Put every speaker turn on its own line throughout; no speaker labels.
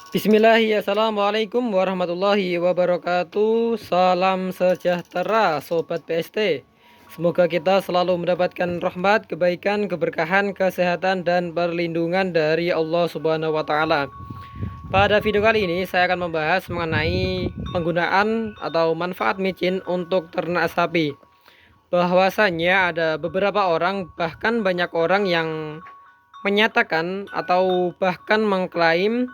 Bismillahirrahmanirrahim. Assalamualaikum warahmatullahi wabarakatuh. Salam sejahtera Sobat PST. Semoga kita selalu mendapatkan rahmat, kebaikan, keberkahan, kesehatan, dan perlindungan dari Allah Subhanahu wa Ta'ala. Pada video kali ini saya akan membahas mengenai penggunaan atau manfaat micin untuk ternak sapi. Bahwasanya ada beberapa orang, bahkan banyak orang yang menyatakan atau bahkan mengklaim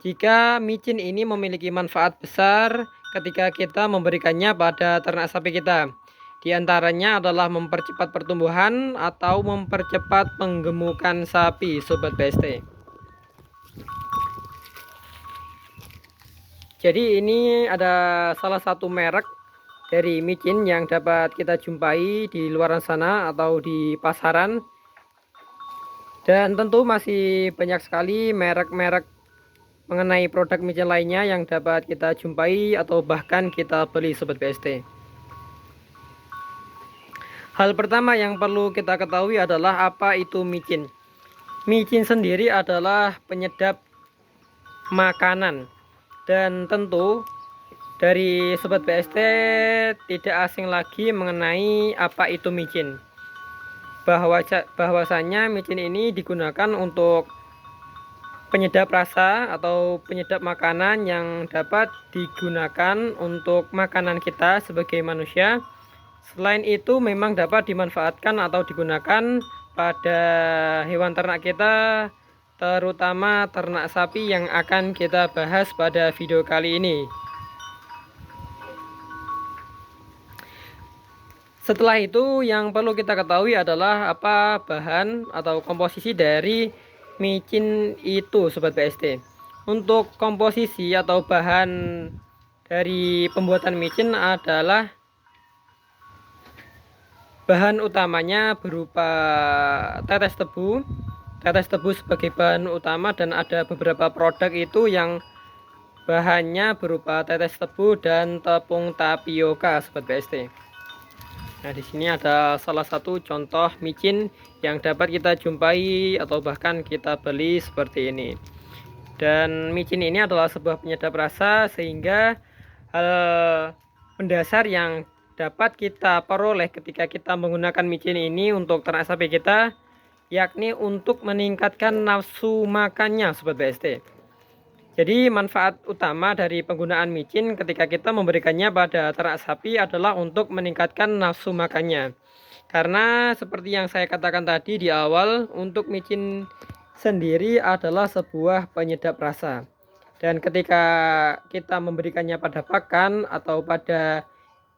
jika micin ini memiliki manfaat besar ketika kita memberikannya pada ternak sapi kita. Di antaranya adalah mempercepat pertumbuhan atau mempercepat penggemukan sapi, Sobat BST. Jadi ini ada salah satu merek dari micin yang dapat kita jumpai di luar sana atau di pasaran. Dan tentu masih banyak sekali merek-merek mengenai produk micin lainnya yang dapat kita jumpai atau bahkan kita beli, Sobat BST. Hal pertama yang perlu kita ketahui adalah apa itu micin. Micin sendiri adalah penyedap makanan. Dan tentu dari Sobat BST tidak asing lagi mengenai apa itu micin. Bahwasanya micin ini digunakan untuk penyedap rasa atau penyedap makanan yang dapat digunakan untuk makanan kita sebagai manusia. Selain itu memang dapat dimanfaatkan atau digunakan pada hewan ternak kita, terutama ternak sapi yang akan kita bahas pada video kali ini. Setelah itu yang perlu kita ketahui adalah apa bahan atau komposisi dari micin itu, Sobat BST. Untuk komposisi atau bahan dari pembuatan micin adalah bahan utamanya berupa tetes tebu. Tetes tebu sebagai bahan utama dan ada beberapa produk itu yang bahannya berupa tetes tebu dan tepung tapioka, Sobat BST. Nah, di sini ada salah satu contoh micin yang dapat kita jumpai atau bahkan kita beli seperti ini. Dan micin ini adalah sebuah penyedap rasa sehingga hal mendasar yang dapat kita peroleh ketika kita menggunakan micin ini untuk ternak sapi kita, yakni untuk meningkatkan nafsu makannya, Sobat BST. Jadi manfaat utama dari penggunaan micin ketika kita memberikannya pada ternak sapi adalah untuk meningkatkan nafsu makannya. Karena seperti yang saya katakan tadi di awal, untuk micin sendiri adalah sebuah penyedap rasa. Dan ketika kita memberikannya pada pakan atau pada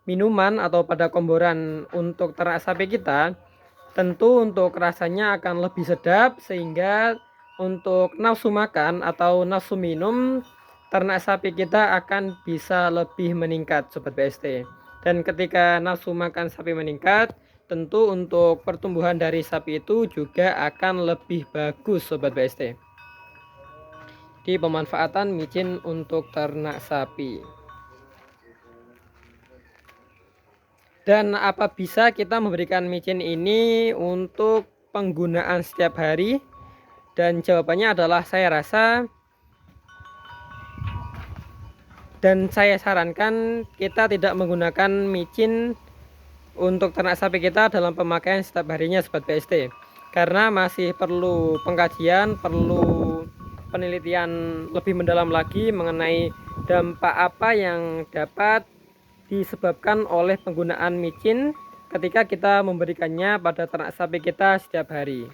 minuman atau pada komboran untuk ternak sapi kita, tentu untuk rasanya akan lebih sedap sehingga untuk nafsu makan atau nafsu minum ternak sapi kita akan bisa lebih meningkat, Sobat BST. Dan ketika nafsu makan sapi meningkat, tentu untuk pertumbuhan dari sapi itu juga akan lebih bagus, Sobat BST. Di pemanfaatan micin untuk ternak sapi. Dan apa bisa kita memberikan micin ini untuk penggunaan setiap hari? Dan jawabannya adalah saya rasa dan saya sarankan kita tidak menggunakan micin untuk ternak sapi kita dalam pemakaian setiap harinya, Sobat BST. Karena masih perlu pengkajian, perlu penelitian lebih mendalam lagi mengenai dampak apa yang dapat disebabkan oleh penggunaan micin ketika kita memberikannya pada ternak sapi kita setiap hari.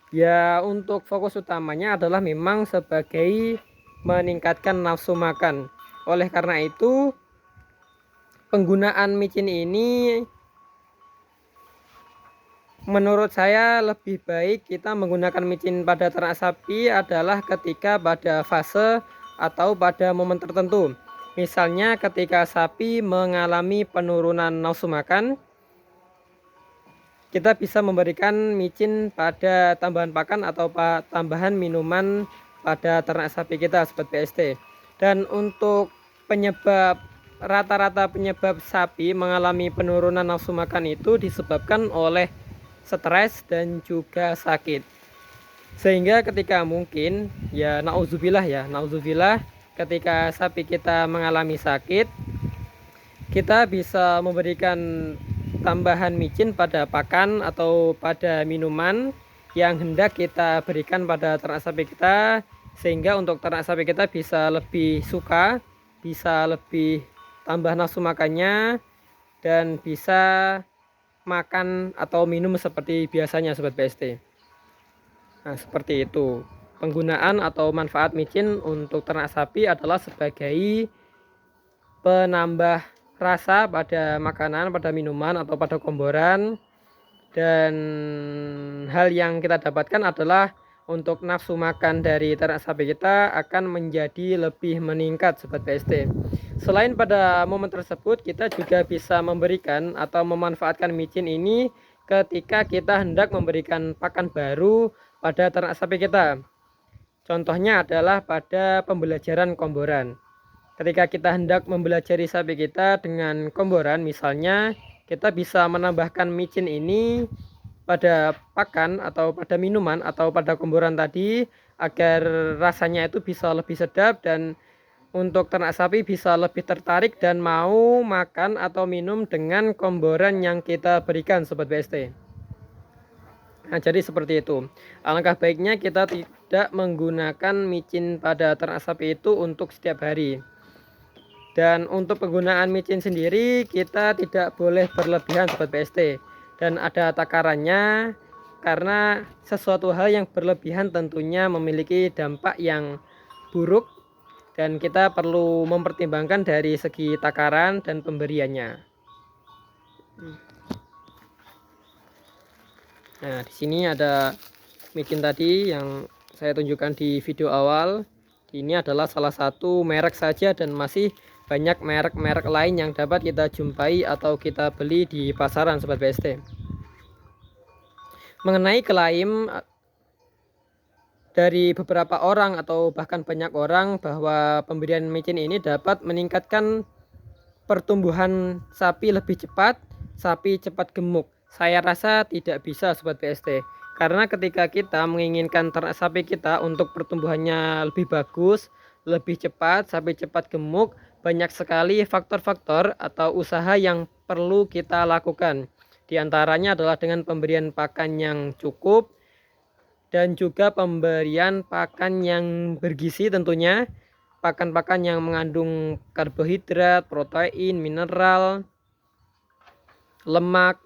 Ya, untuk fokus utamanya adalah memang sebagai meningkatkan nafsu makan. Oleh karena itu, penggunaan micin ini menurut saya lebih baik kita menggunakan micin pada ternak sapi adalah ketika pada fase atau pada momen tertentu. Misalnya ketika sapi mengalami penurunan nafsu makan, kita bisa memberikan micin pada tambahan pakan atau tambahan minuman pada ternak sapi kita, Sobat BST. Dan untuk penyebab rata-rata penyebab sapi mengalami penurunan nafsu makan itu disebabkan oleh stres dan juga sakit. Sehingga ketika mungkin ya nauzubillah ketika sapi kita mengalami sakit, kita bisa memberikan tambahan micin pada pakan atau pada minuman yang hendak kita berikan pada ternak sapi kita, sehingga untuk ternak sapi kita bisa lebih suka, bisa lebih tambah nafsu makannya, dan bisa makan atau minum seperti biasanya Sobat BST. Nah, seperti itu. Penggunaan atau manfaat micin untuk ternak sapi adalah sebagai penambah rasa pada makanan, pada minuman, atau pada komboran. Dan hal yang kita dapatkan adalah untuk nafsu makan dari ternak sapi kita akan menjadi lebih meningkat Sobat BST. Selain pada momen tersebut, kita juga bisa memberikan atau memanfaatkan micin ini ketika kita hendak memberikan pakan baru pada ternak sapi kita. Contohnya adalah pada pembelajaran komboran. Ketika kita hendak membelajari sapi kita dengan komboran, misalnya kita bisa menambahkan micin ini pada pakan atau pada minuman atau pada komboran tadi, agar rasanya itu bisa lebih sedap dan untuk ternak sapi bisa lebih tertarik dan mau makan atau minum dengan komboran yang kita berikan Sobat BST. Nah, jadi seperti itu. Alangkah baiknya kita tidak menggunakan micin pada ternak sapi itu untuk setiap hari. Dan untuk penggunaan micin sendiri kita tidak boleh berlebihan Sobat BST. Dan ada takarannya, karena sesuatu hal yang berlebihan tentunya memiliki dampak yang buruk, dan kita perlu mempertimbangkan dari segi takaran dan pemberiannya. Nah, di sini ada micin tadi yang saya tunjukkan di video awal. Ini adalah salah satu merek saja dan masih banyak merek-merek lain yang dapat kita jumpai atau kita beli di pasaran Sobat BST. Mengenai klaim dari beberapa orang atau bahkan banyak orang bahwa pemberian micin ini dapat meningkatkan pertumbuhan sapi lebih cepat, sapi cepat gemuk. Saya rasa tidak bisa Sobat BST. Karena ketika kita menginginkan ternak sapi kita untuk pertumbuhannya lebih bagus, lebih cepat, sapi cepat gemuk, banyak sekali faktor-faktor atau usaha yang perlu kita lakukan. Di antaranya adalah dengan pemberian pakan yang cukup dan juga pemberian pakan yang bergizi tentunya. Pakan-pakan yang mengandung karbohidrat, protein, mineral, lemak,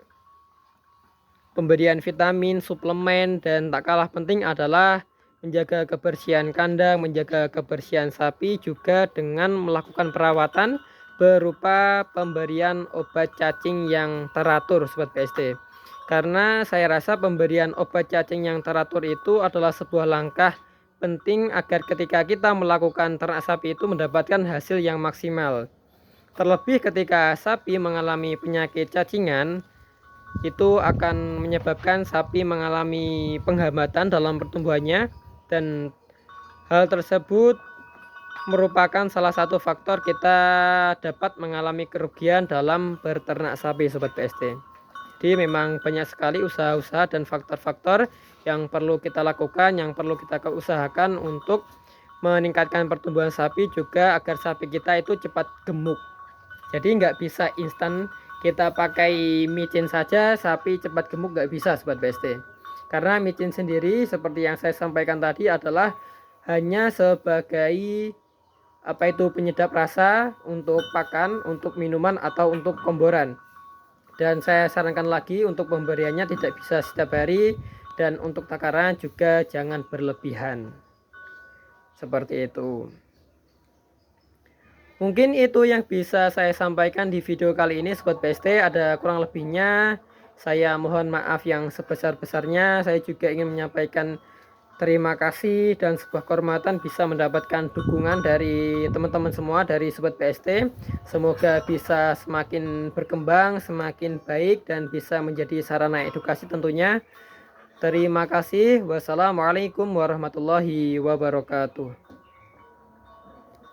pemberian vitamin, suplemen, dan tak kalah penting adalah menjaga kebersihan kandang, menjaga kebersihan sapi juga dengan melakukan perawatan berupa pemberian obat cacing yang teratur Sobat BST. Karena saya rasa pemberian obat cacing yang teratur itu adalah sebuah langkah penting agar ketika kita melakukan ternak sapi itu mendapatkan hasil yang maksimal. Terlebih ketika sapi mengalami penyakit cacingan, itu akan menyebabkan sapi mengalami penghambatan dalam pertumbuhannya, dan hal tersebut merupakan salah satu faktor kita dapat mengalami kerugian dalam berternak sapi Sobat BST. Jadi memang banyak sekali usaha-usaha dan faktor-faktor yang perlu kita lakukan, yang perlu kita usahakan untuk meningkatkan pertumbuhan sapi juga agar sapi kita itu cepat gemuk. Jadi nggak bisa instan kita pakai micin saja sapi cepat gemuk, nggak bisa Sobat BST. Karena micin sendiri seperti yang saya sampaikan tadi adalah hanya sebagai penyedap rasa untuk pakan, untuk minuman, atau untuk komboran. Dan saya sarankan lagi untuk pemberiannya tidak bisa setiap hari, dan untuk takaran juga jangan berlebihan. Seperti itu. Mungkin itu yang bisa saya sampaikan di video kali ini Sobat BST. Ada kurang lebihnya saya mohon maaf yang sebesar-besarnya. Saya juga ingin menyampaikan terima kasih dan sebuah kehormatan bisa mendapatkan dukungan dari teman-teman semua, dari Sobat BST. Semoga bisa semakin berkembang, semakin baik, dan bisa menjadi sarana edukasi tentunya. Terima kasih. Wassalamualaikum warahmatullahi wabarakatuh.